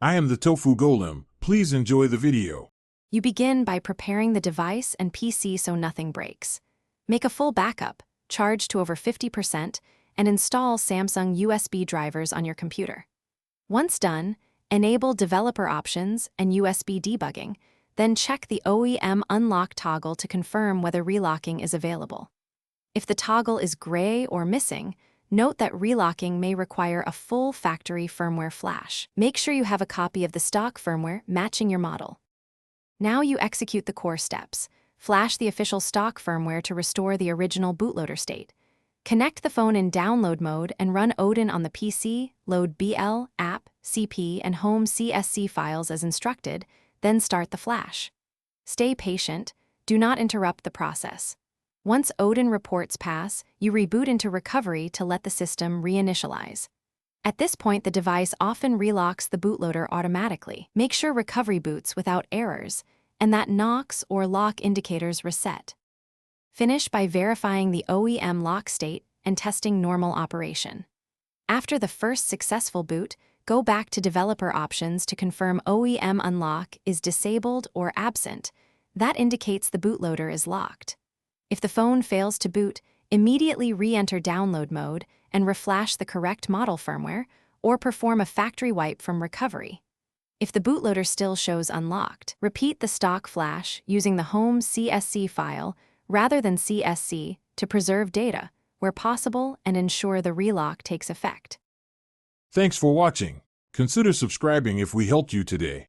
I am the Tofu Golem. Please enjoy the video. You begin by preparing the device and PC so nothing breaks. Make a full backup, charge to over 50%, and install Samsung USB drivers on your computer. Once done, enable developer options and USB debugging, then check the OEM unlock toggle to confirm whether relocking is available. If the toggle is gray or missing, note that relocking may require a full factory firmware flash. Make sure you have a copy of the stock firmware matching your model. Now you execute the core steps. Flash the official stock firmware to restore the original bootloader state. Connect the phone in download mode and run Odin on the PC, load BL, app, CP, and home CSC files as instructed, then start the flash. Stay patient, do not interrupt the process. Once Odin reports pass, you reboot into recovery to let the system reinitialize. At this point, the device often relocks the bootloader automatically. Make sure recovery boots without errors, and that knocks or lock indicators reset. Finish by verifying the OEM lock state and testing normal operation. After the first successful boot, go back to developer options to confirm OEM unlock is disabled or absent. That indicates the bootloader is locked. If the phone fails to boot, immediately re-enter download mode and reflash the correct model firmware, or perform a factory wipe from recovery. If the bootloader still shows unlocked, repeat the stock flash using the home CSC file rather than CSC to preserve data where possible and ensure the relock takes effect. Thanks for watching. Consider subscribing if we helped you today.